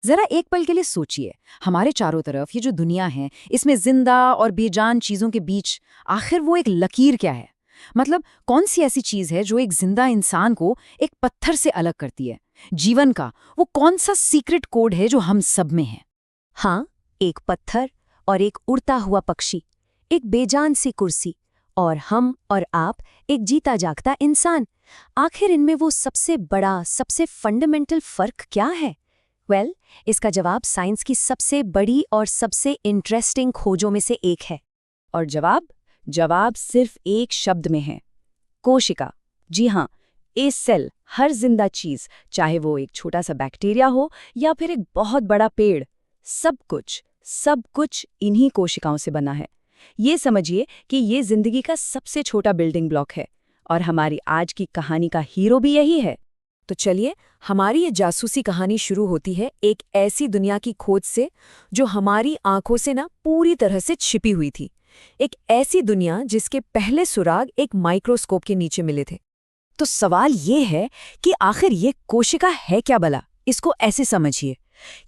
जरा एक पल के लिए सोचिए, हमारे चारों तरफ ये जो दुनिया है, इसमें जिंदा और बेजान चीजों के बीच आखिर वो एक लकीर क्या है? मतलब कौन सी ऐसी चीज है जो एक जिंदा इंसान को एक पत्थर से अलग करती है? जीवन का वो कौन सा सीक्रेट कोड है जो हम सब में है? हाँ, एक पत्थर और एक उड़ता हुआ पक्षी, एक बेजान सी कुर्सी और हम और आप, एक जीता जागता इंसान। आखिर इनमें वो सबसे बड़ा, सबसे फंडामेंटल फर्क क्या है? इसका जवाब साइंस की सबसे बड़ी और सबसे इंटरेस्टिंग खोजों में से एक है। और जवाब सिर्फ एक शब्द में है, कोशिका। जी हाँ, ये सेल, हर जिंदा चीज, चाहे वो एक छोटा सा बैक्टीरिया हो या फिर एक बहुत बड़ा पेड़, सब कुछ इन्हीं कोशिकाओं से बना है। ये समझिए कि ये जिंदगी का सबसे छोटा बिल्डिंग ब्लॉक है, और हमारी आज की कहानी का हीरो भी यही है। तो चलिए, हमारी ये जासूसी कहानी शुरू होती है एक ऐसी दुनिया की खोज से जो हमारी आंखों से पूरी तरह से छिपी हुई थी। एक ऐसी दुनिया जिसके पहले सुराग एक माइक्रोस्कोप के नीचे मिले थे। तो सवाल ये है कि आखिर ये कोशिका है क्या भला? इसको ऐसे समझिए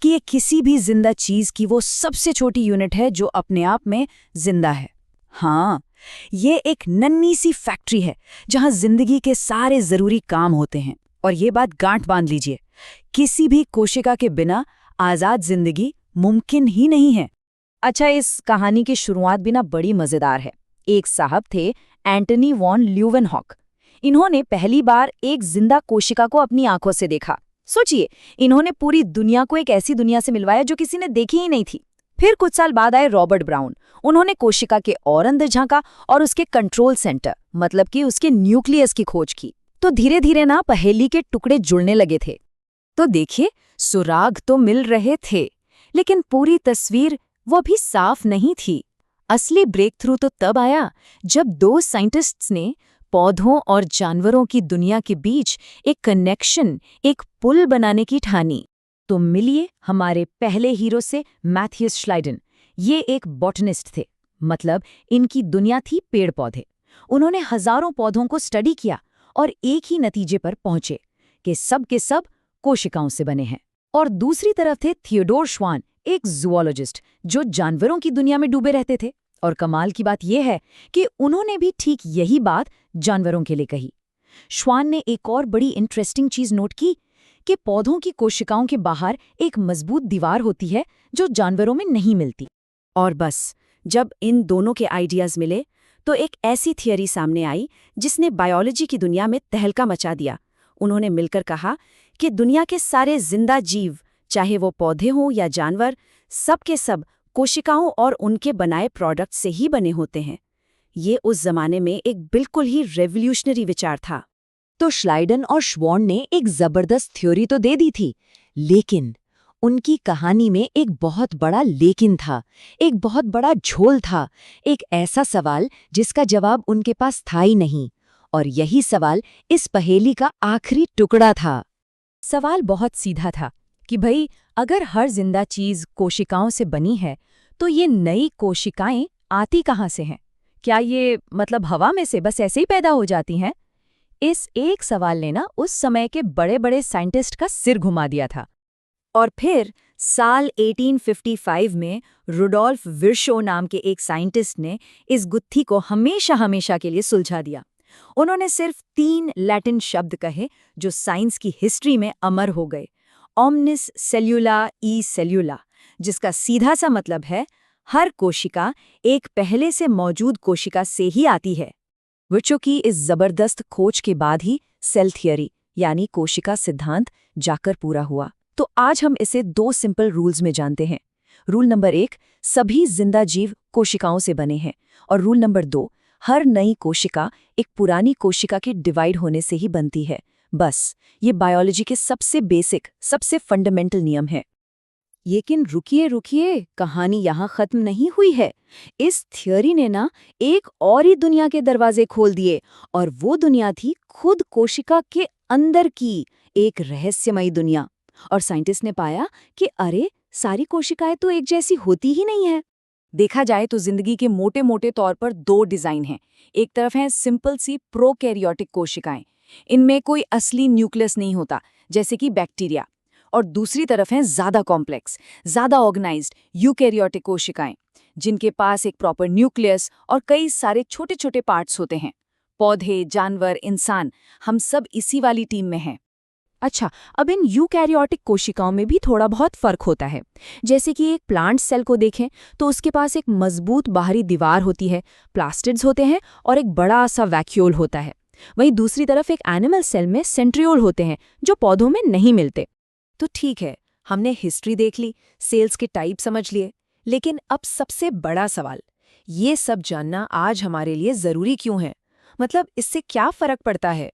कि ये किसी भी जिंदा चीज की वो सबसे छोटी यूनिट है जो अपने आप में जिंदा है। हाँ, ये एक नन्ही सी फैक्ट्री है जहां जिंदगी के सारे जरूरी काम होते हैं। और ये बात गांठ बांध लीजिए, किसी भी कोशिका के बिना आजाद जिंदगी मुमकिन ही नहीं है। अच्छा, इस कहानी की शुरुआत भी बड़ी मजेदार है। एक साहब थे, एंटनी वॉन ल्यूवेनहॉक। इन्होंने पहली बार एक जिंदा कोशिका को अपनी आंखों से देखा। सोचिए, इन्होंने पूरी दुनिया को एक ऐसी दुनिया से मिलवाया जो किसी ने देखी ही नहीं थी। फिर कुछ साल बाद आए रॉबर्ट ब्राउन। उन्होंने कोशिका के और अंदर झांका और उसके कंट्रोल सेंटर, मतलब कि उसके न्यूक्लियस की खोज की। तो धीरे धीरे पहेली के टुकड़े जुड़ने लगे थे। तो देखिए, सुराग तो मिल रहे थे, लेकिन पूरी तस्वीर वो भी साफ नहीं थी। असली ब्रेक थ्रू तो तब आया जब दो साइंटिस्ट्स ने पौधों और जानवरों की दुनिया के बीच एक कनेक्शन, एक पुल बनाने की ठानी। तो मिलिए हमारे पहले हीरो से, मैथियस श्लाइडन। ये एक बॉटनिस्ट थे, मतलब इनकी दुनिया थी पेड़ पौधे। उन्होंने हजारों पौधों को स्टडी किया और एक ही नतीजे पर पहुंचे कि सब के सब कोशिकाओं से बने हैं। और दूसरी तरफ थे थियोडोर श्वान, एक जूलॉजिस्ट जो जानवरों की दुनिया में डूबे रहते थे। और कमाल की बात यह है कि उन्होंने भी ठीक यही बात जानवरों के लिए कही। श्वान ने एक और बड़ी इंटरेस्टिंग चीज नोट की कि पौधों की कोशिकाओं के बाहर एक मजबूत दीवार होती है जो जानवरों में नहीं मिलती। और बस, जब इन दोनों के आइडियाज मिले तो एक ऐसी थियरी सामने आई जिसने बायोलॉजी की दुनिया में तहलका मचा दिया। उन्होंने मिलकर कहा कि दुनिया के सारे जिंदा जीव, चाहे वो पौधे हों या जानवर, सब के सब कोशिकाओं और उनके बनाए प्रोडक्ट से ही बने होते हैं। ये उस जमाने में एक बिल्कुल ही रेवोल्यूशनरी विचार था। तो श्लाइडन और श्वान ने एक जबरदस्त थ्योरी तो दे दी थी, लेकिन उनकी कहानी में एक बहुत बड़ा लेकिन था, एक बहुत बड़ा झोल था, एक ऐसा सवाल जिसका जवाब उनके पास था ही नहीं। और यही सवाल इस पहेली का आखिरी टुकड़ा था। सवाल बहुत सीधा था कि भाई, अगर हर जिंदा चीज कोशिकाओं से बनी है, तो ये नई कोशिकाएं आती कहाँ से हैं? क्या ये मतलब हवा में से बस ऐसे ही पैदा हो जाती हैं? इस एक सवाल ने उस समय के बड़े बड़े साइंटिस्ट का सिर घुमा दिया था। और फिर साल 1855 में रुडोल्फ विर्शो नाम के एक साइंटिस्ट ने इस गुत्थी को हमेशा के लिए सुलझा दिया। उन्होंने सिर्फ 3 लैटिन शब्द कहे जो साइंस की हिस्ट्री में अमर हो गए। ओमनिस सेल्यूला ई सेल्यूला, जिसका सीधा सा मतलब है हर कोशिका एक पहले से मौजूद कोशिका से ही आती है। विर्शो की इस जबरदस्त खोज के बाद ही सेल थियरी यानी कोशिका सिद्धांत जाकर पूरा हुआ। तो आज हम इसे 2 सिंपल रूल्स में जानते हैं। रूल नंबर 1, सभी जिंदा जीव कोशिकाओं से बने हैं। और रूल नंबर 2, हर नई कोशिका एक पुरानी कोशिका के डिवाइड होने से ही बनती है। बस, ये बायोलॉजी के सबसे बेसिक, सबसे फंडामेंटल नियम है। लेकिन रुकिए, कहानी यहाँ खत्म नहीं हुई है। इस थियोरी ने एक और ही दुनिया के दरवाजे खोल दिए, और वो दुनिया थी खुद कोशिका के अंदर की एक रहस्यमयी दुनिया। और साइंटिस्ट ने पाया कि अरे, सारी कोशिकाएं तो एक जैसी होती ही नहीं है। देखा जाए तो जिंदगी के मोटे मोटे तौर पर 2 डिजाइन हैं। एक तरफ है सिंपल सी प्रोकैरियोटिक कोशिकाएं। इनमें कोई असली न्यूक्लियस नहीं होता, जैसे कि बैक्टीरिया। और दूसरी तरफ हैं ज्यादा कॉम्प्लेक्स, ज्यादा ऑर्गेनाइज्ड यूकैरियोटिक कोशिकाएं, जिनके पास एक प्रॉपर न्यूक्लियस और कई सारे छोटे छोटे पार्ट्स होते हैं। पौधे, जानवर, इंसान, हम सब इसी वाली टीम में हैं। अच्छा, अब इन यूकैरियोटिक कोशिकाओं में भी थोड़ा बहुत फर्क होता है। जैसे कि एक प्लांट सेल को देखें तो उसके पास एक मजबूत बाहरी दीवार होती है, प्लास्टिड्स होते हैं और एक बड़ा सा वैक्यूल होता है। वहीं दूसरी तरफ एक एनिमल सेल में सेंट्रियोल होते हैं, जो पौधों में नहीं मिलते। तो ठीक है, हमने हिस्ट्री देख ली, सेल्स के टाइप समझ लिए, लेकिन अब सबसे बड़ा सवाल, ये सब जानना आज हमारे लिए जरूरी क्यों है? मतलब इससे क्या फर्क पड़ता है?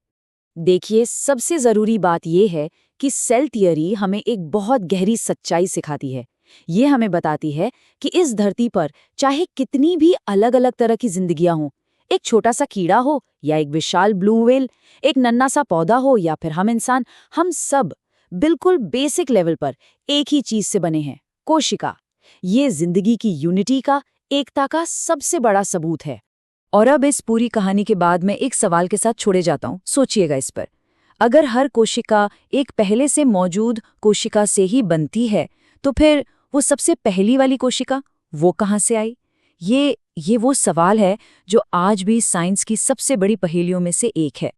देखिए, सबसे जरूरी बात यह है कि सेल थियरी हमें एक बहुत गहरी सच्चाई सिखाती है। ये हमें बताती है कि इस धरती पर चाहे कितनी भी अलग अलग तरह की जिंदगियां हों, एक छोटा सा कीड़ा हो या एक विशाल ब्लू व्हेल, एक नन्हा सा पौधा हो या फिर हम इंसान, हम सब बिल्कुल बेसिक लेवल पर एक ही चीज से बने हैं, कोशिका। ये जिंदगी की यूनिटी का, एकता का सबसे बड़ा सबूत है। और अब इस पूरी कहानी के बाद मैं एक सवाल के साथ छोड़े जाता हूँ, सोचिएगा इस पर। अगर हर कोशिका एक पहले से मौजूद कोशिका से ही बनती है, तो फिर वो सबसे पहली वाली कोशिका वो कहाँ से आई? ये वो सवाल है जो आज भी साइंस की सबसे बड़ी पहेलियों में से एक है।